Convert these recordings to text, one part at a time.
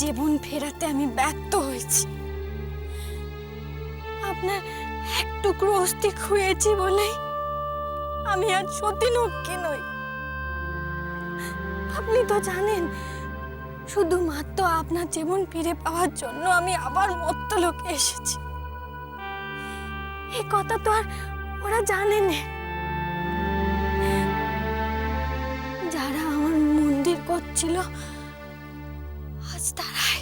জীবন ফেরাতে আমি ব্যর্থ হয়েছি। আপনার এক টুকরো অস্থি খুঁয়েছি বলেই আমি আর সতীনক্ষী নই। আপনি তো জানেন, শুধুমাত্র আপনার জীবন ফিরে পাওয়ার জন্য আমি আবার মর্তলোকে এসেছি। এই কথা তো আর ওরা জানে না। যারা আমার মন্দির করছিল আজ তারাই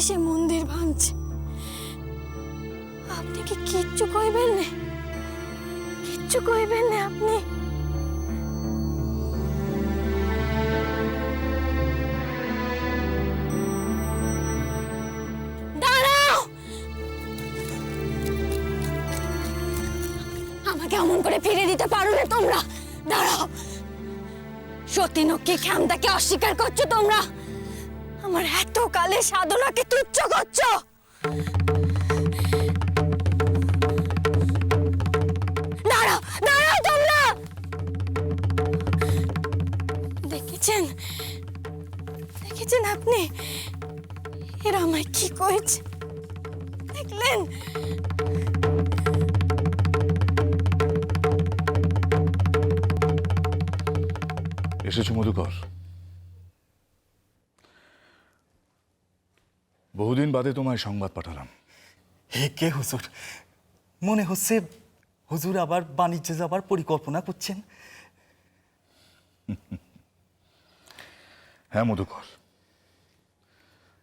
সে মন্দির ভাঙছে। আপনি কি কিচ্ছু কইবেন না? কিচ্ছু কইবেন না আপনি? দাঁড়াও! আমাকে অমন করে ফিরে দিতে পারো না তোমরা। দাঁড়াও! সতীনক্ষী ক্ষমতাকে অস্বীকার করছো তোমরা। আমার এত কালে সাধনাকে তুচ্ছ করছো। দাঁড়াও, দাঁড়াও তোমরা। দেখেছেন, দেখেছেন আপনি এরা আমায় কি করেছে? দেখলেন? এসেছো মধুকর? বহুদিন বাদে তোমায় সংবাদ পাঠালাম। হে কে হুজুর? মনে হচ্ছে হুজুর আবার বাণিজ্যে যাবার পরিকল্পনা করছেন। হ্যাঁ মধুকর,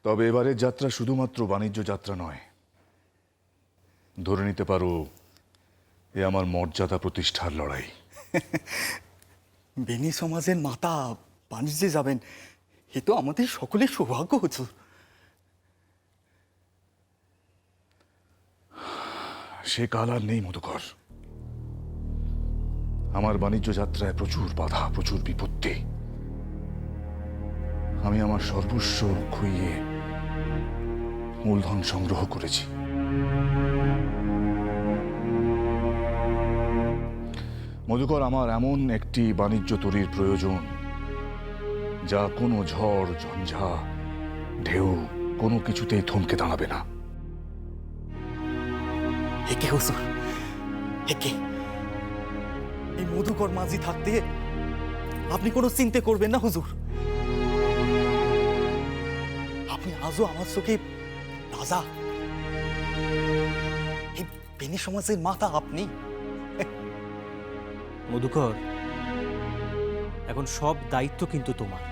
তবে এবারের যাত্রা শুধুমাত্র বাণিজ্য যাত্রা নয়। ধরে নিতে পারো এ আমার মর্যাদা প্রতিষ্ঠার লড়াই। বেনি সমাজের মাতা বাণিজ্যে যাবেন, এ তো আমাদের সকলের সৌভাগ্য হুজুর। সে কাল আর নেই মধুকর। আমার বাণিজ্য যাত্রায় প্রচুর বাধা, প্রচুর বিপত্তি। আমি আমার সর্বস্ব খুইয়ে মূলধন সংগ্রহ করেছি। মধুকর, আমার এমন একটি বাণিজ্য তরীর প্রয়োজন যা কোনো ঝড় ঝঞ্ঝা ঢেউ কোনো কিছুতেই থমকে দাঁড়াবে না। একে হুজুর, একে এই মধুকর মাঝি থাকতে আপনি কোনো চিন্তা করবেন না হুজুর। আপনি আজও আমার চোখে রাজা। এই বেনি সমাজের মাতা আপনি। মধুকর, এখন সব দায়িত্ব কিন্তু তোমার।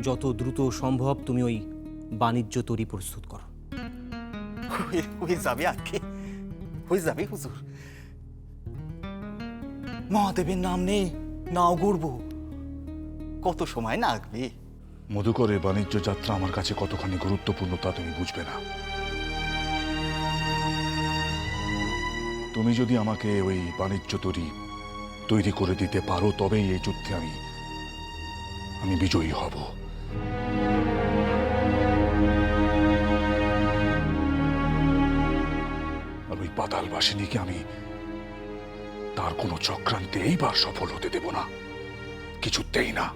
যত দ্রুত সম্ভব তুমি ওই বাণিজ্য তরী প্রস্তুত করো। হয়ে যাবে আজকে, হয়ে যাবে হুজুর। মহাদেবের নাম নেই, নাও গড়ব, কত সময় লাগবে। মধুকর, এই বাণিজ্য যাত্রা আমার কাছে কতখানি গুরুত্বপূর্ণ তা তুমি বুঝবে না। তুমি যদি আমাকে ওই বাণিজ্য তরী তৈরি করে দিতে পারো, তবেই এই যুদ্ধে আমি বিজয়ী হব। আর ওই পাতাল বাসিনীকে আমি তার কোনো চক্রান্তে এইবার সফল হতে দেব না, কিছুতেই না।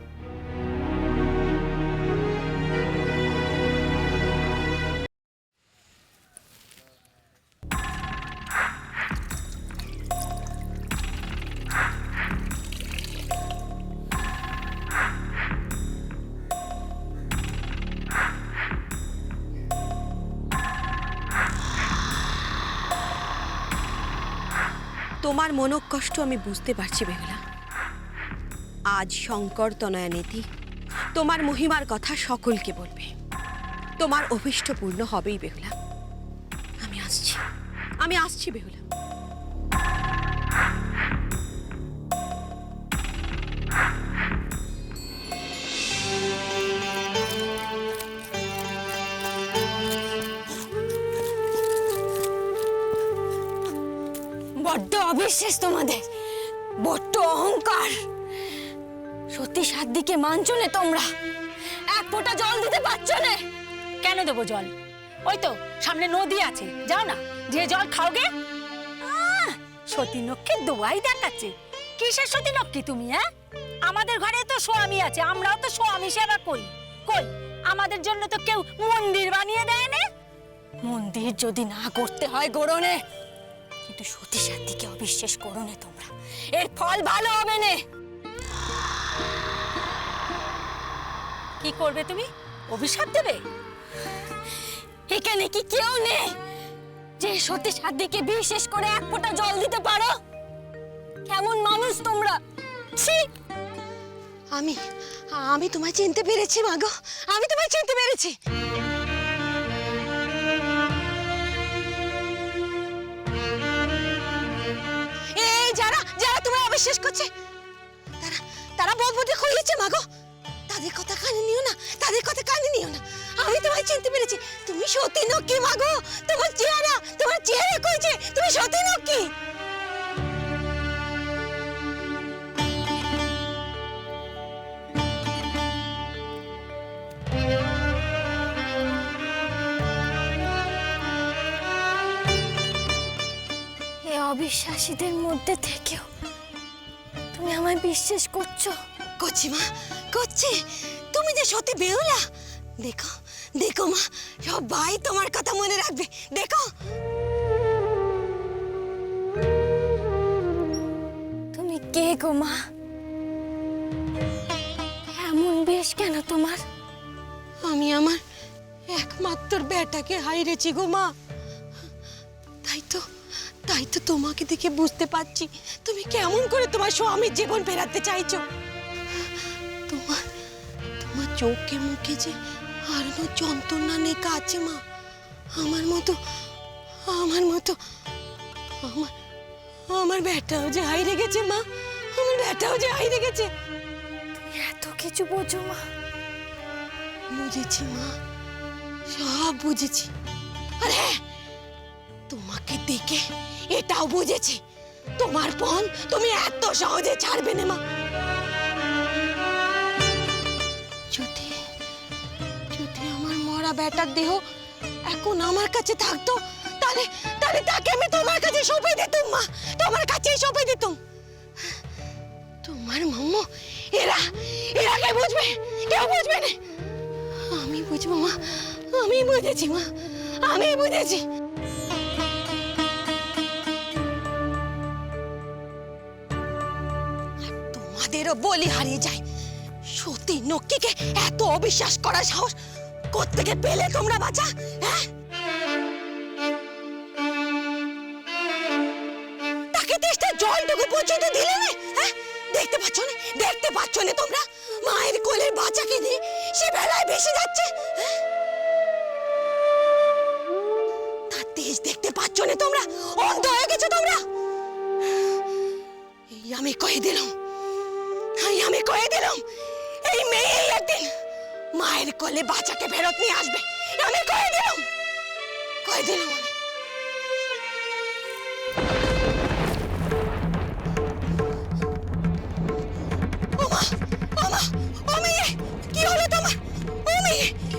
তোমার মনোকষ্ট আমি বুঝতে পারছি বেহুলা। আজ শঙ্কর তনয়া নীতি তোমার মহিমার কথা সকলকে বলবে। তোমার অভীষ্ট পূর্ণ হবেই বেহুলা। আমি আসছি বেহুলা। বড্ড অবিশ্বাস তোমাদের, বড্ড অহংকার। সত্যি সাত দিকে মানছো না তোমরা? এক ফোঁটা জল দিতে পারছো না? কেন দেবো জল? ওই তো সামনে নদী আছে, যাও না, যে জল খাওগে। সতীনক্ষী দোয়াই দেখাচ্ছে। কিসের সতীনক্ষী তুমি? হ্যাঁ, আমাদের ঘরে তো স্বামী আছে, আমরাও তো স্বামী সেবা করি। কই আমাদের জন্য তো কেউ মন্দির বানিয়ে দেয় না। মন্দির যদি না করতে হয় গড়নে, কিন্তু সতী সাধ্বীকে অবিশ্বাস করো না তোমরা, এর ফল ভালো হবে না। কি করবে তুমি? অভিশাপ দেবে? এখানে কি কেউ নেই যে সতী সাধ্বীকে বিশেষ করে এক ফোঁটা জল দিতে পারো? কেমন মানুষ তোমরা! ছি! আমি তোমায় চিনতে পেরেছি মাগো, আমি তোমায় চিনতে পেরেছি। এই যারা যারা তোমায় অবিশ্বাস করছে, তারা তারা বদবুদ্ধি খুইয়েছে মাগো। তাদের কথা কানে নিও না, তাদের কথা কানে নিও না। আমি তোমায় চিনতে পেরেছি, তুমি সতী নকি মাগো। তোমার চেহারা কইছে তুমি সতী নকি। এই অবিশ্বাসীদের মধ্যে থেকেও তুমি আমায় বিশ্বাস করছো? করছি মা, করছি। তুমি যে সতী বেহুলা, দেখো দেখো মা, সবাই তোমার কথা মনে রাখবে। দেখো তুমি কে গো মা? এমন বেশ কেন তোমার? আমি আমার একমাত্র বেটাকে হারিয়েছি গো মা। তাই তো তোমাকে দেখে বুঝতে পারছি তুমি কেমন করে তোমার স্বামীর জীবন ফেরাতে চাইছো। তোমার তোমার চোখে মুখে যে হারানো যন্ত্রণা লেখা আছে মা। আমার মতো আমার বেটাও যে হারিয়ে গেছে মা, আমার বেটাও যে হারিয়ে গেছে। তুমি এত কিছু বোঝো মা? বুঝেছি মা, সব বুঝেছি। আর হ্যাঁ, তোমাকে দেখে এটাও বুঝেছি তোমার বোন তুমি এত সহজে ছাড়বে না মা। যদি আমার মরা বেটার দেহ এখন আমার কাছে থাকতো, তাহলে তাকে আমি তোমার কাছে সঁপে দিতাম মা, তোমার কাছেই সঁপে দিতাম। তোমার মাম্মু এরা কে বুঝবে? কেউ বুঝবে না। আমি বুঝবো মা, আমি বুঝেছি মা, আমি বুঝেছি। তোমাদেরও বলি হারিয়ে যায়। সতী নক্কিকে এত অবিশ্বাস করার সাহস কোত্থেকে পেলে তোমরা বাঁচা? হ্যাঁ, তাকে তেষ্টা জলটুকু পর্যন্ত দিলে না? হ্যাঁ, দেখতে পাচ্ছ না তোমরা মায়ের কোলের বাচ্চাকে নিয়ে সে বেলায় ভেসে যাচ্ছে? হ্যাঁ? তার তেজ দেখতে পাচ্ছ না তোমরা? অন্ধ হয়ে গেছো তোমরা। এই আমি কয়ে দিলাম, এই মেয়ে একদিন মায়ের কোলে বাচ্চাকে ফেরত নিয়ে আসবে। আমি কয়ে দিলাম আমি। কি হলো তোমার?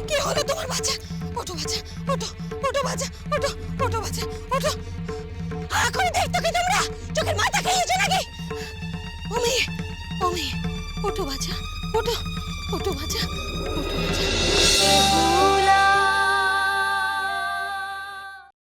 কি হলো তোমার বাচ্চা? ওঠো বাচ্চা, ওঠো বাচ্চা, ওঠো বাচ্চা, ওঠো। এখন দেখতো কি তোমরা? চোখের মাথা খেয়েছো নাকি? ওঠো বাচ্চা, ওঠো বাচ্চা, ওঠো বাচ্চা।